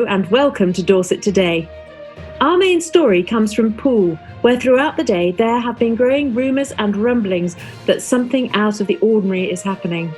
Hello and welcome to Dorset Today. Our main story comes from Poole, where throughout the day there have been growing rumours and rumblings that something out of the ordinary is happening.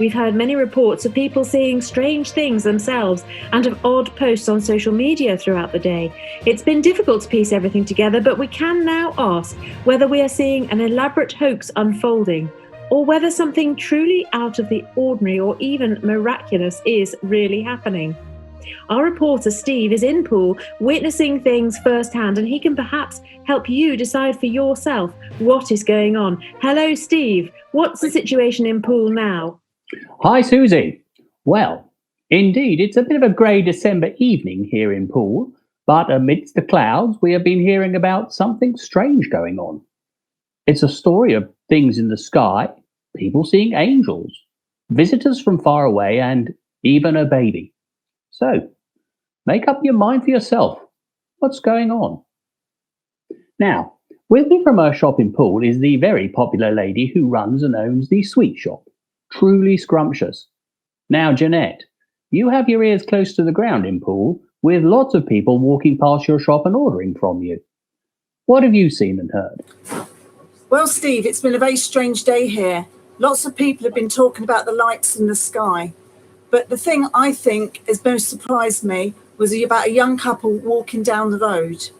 We've heard many reports of people seeing strange things themselves and of odd posts on social media throughout the day. It's been difficult to piece everything together, but we can now ask whether we are seeing an elaborate hoax unfolding or whether something truly out of the ordinary or even miraculous is really happening. Our reporter Steve is in Poole, witnessing things firsthand, and he can perhaps help you decide for yourself what is going on. Hello, Steve. What's the situation in Poole now? Hi, Susie. Well, indeed, it's a bit of a grey December evening here in Poole, but amidst the clouds, we have been hearing about something strange going on. It's a story of things in the sky, people seeing angels, visitors from far away, and even a baby. So, make up your mind for yourself. What's going on? Now, with me from our shop in Poole is the very popular lady who runs and owns the sweet shop. Truly scrumptious. Now, Jeanette, you have your ears close to the ground in Poole, with lots of people walking past your shop and ordering from you. What have you seen and heard? Well, Steve, it's been a very strange day here. Lots of people have been talking about the lights in the sky. But the thing I think has most surprised me was about a young couple walking down the road.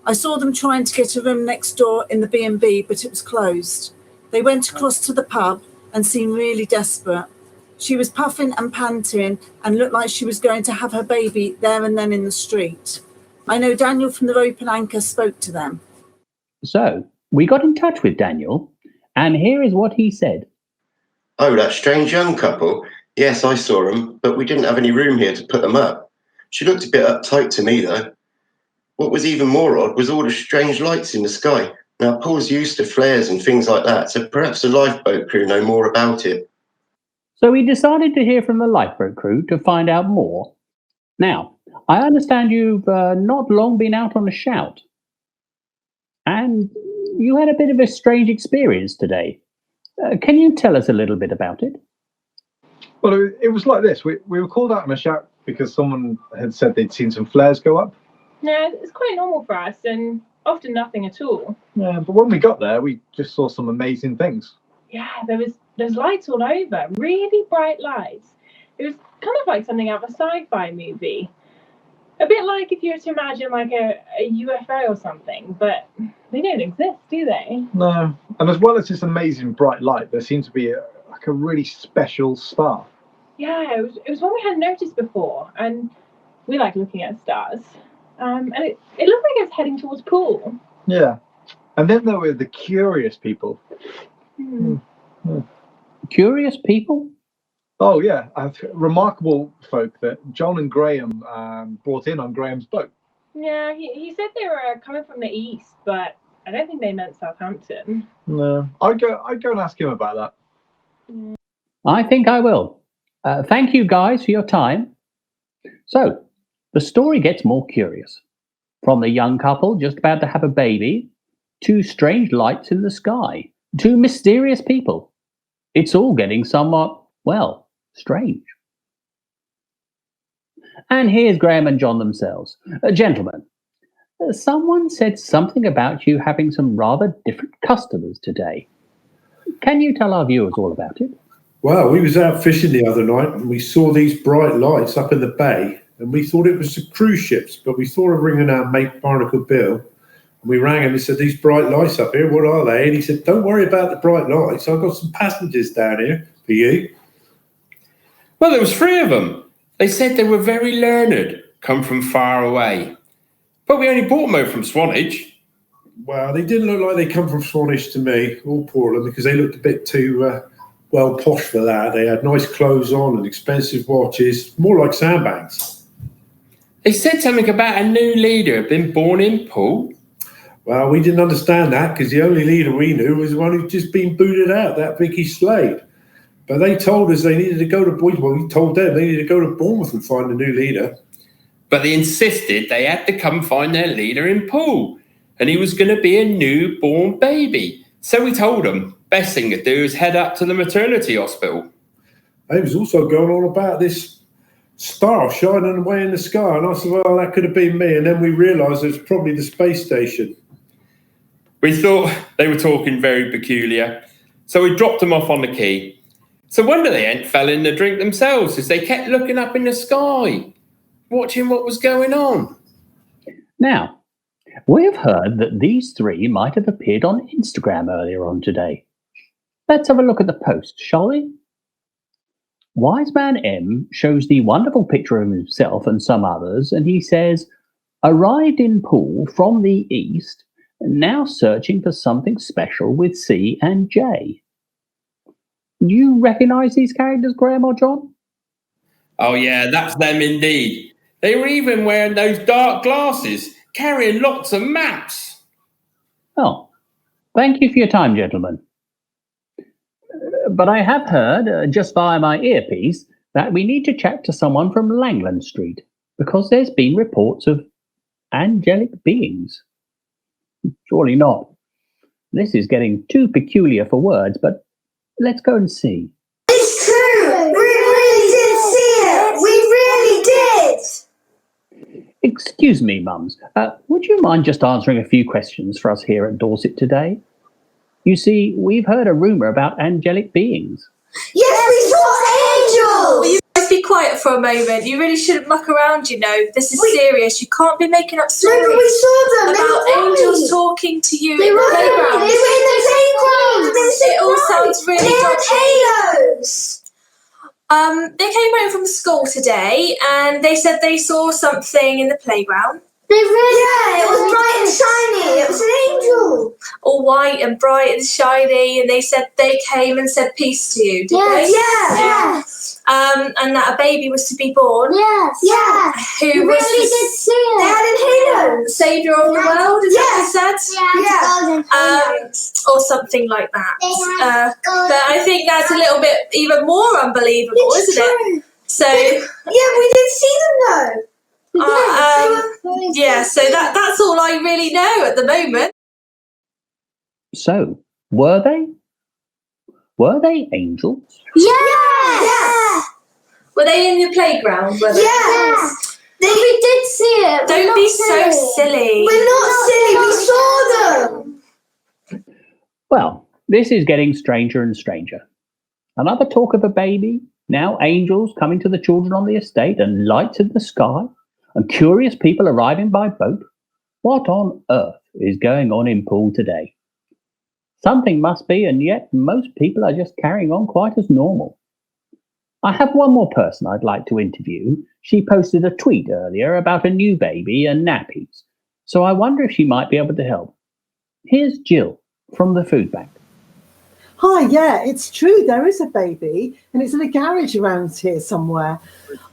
I saw them trying to get a room next door in the B&B, but it was closed. They went across to the pub and seemed really desperate. She was puffing and panting and looked like she was going to have her baby there and then in the street. I know Daniel from the Rope and Anchor spoke to them. So, we got in touch with Daniel, and here is what he said. Oh, that strange young couple? Yes, I saw them, but we didn't have any room here to put them up. She looked a bit uptight to me, though. What was even more odd was all the strange lights in the sky. Now, Paul's used to flares and things like that, so perhaps the lifeboat crew know more about it. So we decided to hear from the lifeboat crew to find out more. Now, I understand you've not long been out on a shout. And you had a bit of a strange experience today. Can you tell us a little bit about it? Well, it was like this. We were called out on a shout because someone had said they'd seen some flares go up. Yeah, it's quite normal for us, and often nothing at all. Yeah, but when we got there, we just saw some amazing things. Yeah, there's lights all over, really bright lights. It was kind of like something out of a sci-fi movie. A bit like if you were to imagine like a UFO or something, but they don't exist, do they? No, and as well as this amazing bright light, there seemed to be a really special star. Yeah, it was one we hadn't noticed before, and we like looking at stars. And it looked like it was heading towards Poole. Yeah, and then there were the curious people. Curious people? Oh yeah, remarkable folk that John and Graham brought in on Graham's boat. Yeah, he said they were coming from the east, but I don't think they meant Southampton. No, I'd go and ask him about that. I think I will. Thank you guys for your time. So, the story gets more curious. From the young couple just about to have a baby, to strange lights in the sky, to mysterious people. It's all getting somewhat, well, strange. And here's Graham and John themselves. Gentlemen, someone said something about you having some rather different customers today. Can you tell our viewers all about it? Well, we was out fishing the other night and we saw these bright lights up in the bay and we thought it was the cruise ships, but we thought of ringing our mate Barnacle Bill. And we rang him and said, these bright lights up here, what are they? And he said, don't worry about the bright lights. I've got some passengers down here for you. Well, there was 3 of them. They said they were very learned, come from far away. But we only bought them from Swanage. Well, they didn't look like they come from Swanage to me, or Portland, because they looked a bit too well posh for that. They had nice clothes on and expensive watches, more like sandbags. They said something about a new leader had been born in Poole. Well, we didn't understand that because the only leader we knew was the one who'd just been booted out, that Vicky Slade. But they told us they needed to go to Bournemouth. Well, we told them they needed to go to Bournemouth and find a new leader. But they insisted they had to come find their leader in Poole, and he was going to be a newborn baby. So we told them, best thing to do is head up to the maternity hospital. They was also going on about this star shining away in the sky. And I said, well, that could have been me. And then we realised it was probably the space station. We thought they were talking very peculiar, so we dropped them off on the quay. So wonder they hadn't fell in the drink themselves, as they kept looking up in the sky, watching what was going on. Now, we've heard that these three might have appeared on Instagram earlier on today. Let's have a look at the post, shall we? Wise Man M shows the wonderful picture of himself and some others, and he says, arrived in Poole from the east, now searching for something special with C and J. You recognise these characters, Graham or John? Oh yeah, that's them indeed. They were even wearing those dark glasses, carrying lots of maps. Oh, thank you for your time, gentlemen. But I have heard, just via my earpiece, that we need to chat to someone from Langland Street, because there's been reports of angelic beings. Surely not. This is getting too peculiar for words, but let's go and see. It's true! We really did see it! We really did! Excuse me, mums. Would you mind just answering a few questions for us here at Dorset today? You see, we've heard a rumour about angelic beings. Yes, we saw angels! Will you guys be quiet for a moment? You really shouldn't muck around, you know. This is serious. You can't be making up stories. No, but we saw them. About angels talking to you They in were the playground. They were in the playground. It all sounds really They had dodgy. halos. They came home from school today and they said they saw something in the playground. They really? Yeah, it was bright and shiny. It was an angel. All white and bright and shiny, and they said they came and said peace to you, did they? Yes. And that a baby was to be born. Yes. Yes. Who We was really did see it. They had an halo. the saviour of the world, is that what you said? Yeah. Or something like that. But I think that's a little bit even more unbelievable, isn't it? So yeah, we did see them though. Yeah, so that's all I really know at the moment. So, were they? Were they angels? Yes. Were they in the playground? Were they? Yes. We did see it. Don't be so silly. We're not silly. We saw them. Well, this is getting stranger and stranger. Another talk of a baby, now angels coming to the children on the estate, and lights in the sky, and curious people arriving by boat. What on earth is going on in Poole today? Something must be, and yet most people are just carrying on quite as normal. I have one more person I'd like to interview. She posted a tweet earlier about a new baby and nappies, so I wonder if she might be able to help. Here's Jill from the food bank. Hi, yeah, it's true. There is a baby and it's in a garage around here somewhere.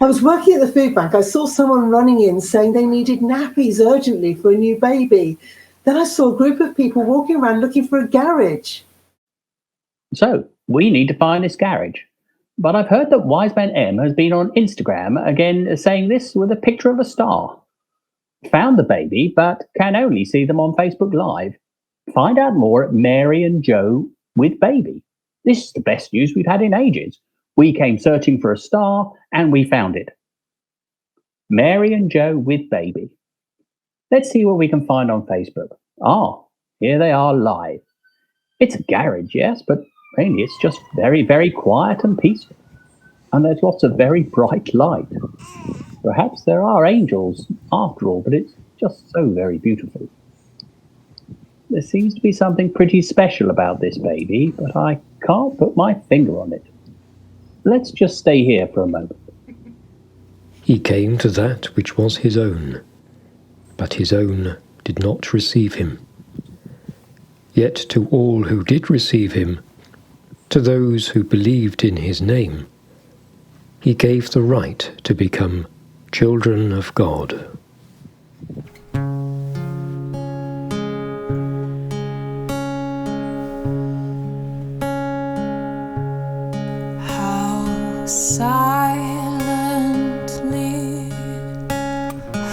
I was working at the food bank. I saw someone running in saying they needed nappies urgently for a new baby. Then I saw a group of people walking around looking for a garage. So, we need to find this garage. But I've heard that Wise Man M has been on Instagram again saying this with a picture of a star. Found the baby, but can only see them on Facebook Live. Find out more at Mary and Joe with baby. This is the best news we've had in ages. We came searching for a star and we found it. Mary and Joe with baby. Let's see what we can find on Facebook. Ah, here they are live. It's a garage, yes, but mainly it's just very, very quiet and peaceful. And there's lots of very bright light. Perhaps there are angels after all, but it's just so very beautiful. There seems to be something pretty special about this baby, but I can't put my finger on it. Let's just stay here for a moment. He came to that which was his own, but his own did not receive him. Yet to all who did receive him, to those who believed in his name, he gave the right to become children of God. Silently,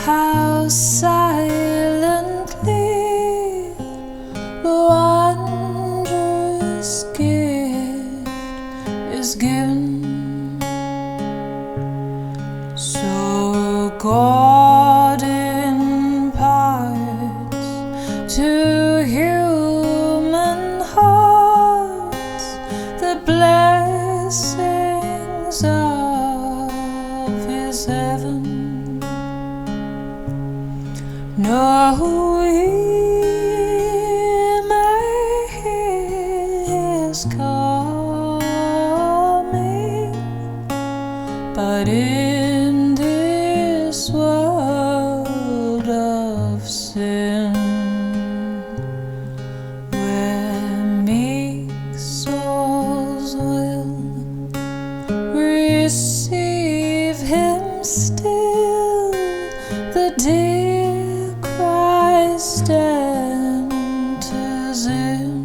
how silently the wondrous gift is given. but in this world of sin, where meek souls will receive him still, the dear Christ enters in.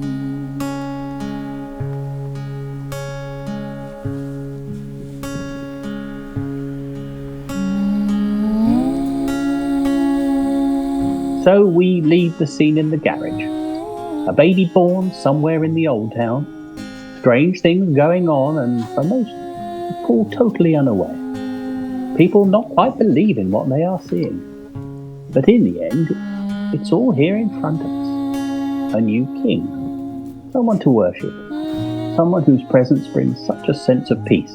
So we leave the scene in the garage. A baby born somewhere in the old town. Strange things going on, and for most, Paul totally unaware. People not quite believing what they are seeing. But in the end, it's all here in front of us. A new king. Someone to worship. Someone whose presence brings such a sense of peace.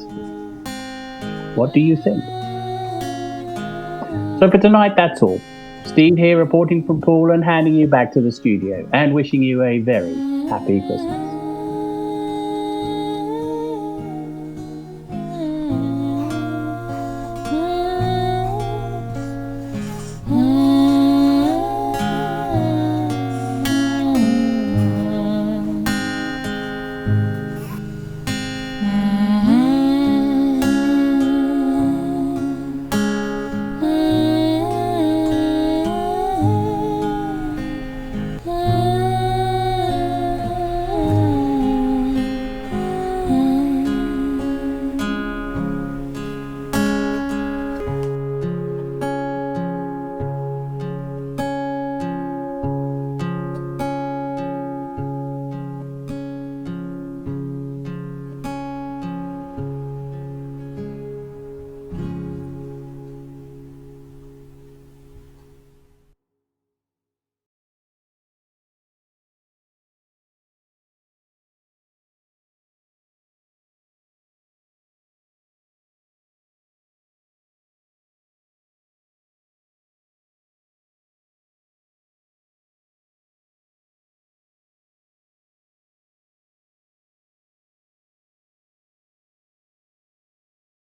What do you think? So for tonight, that's all. Steve here reporting from Poole and handing you back to the studio and wishing you a very happy Christmas.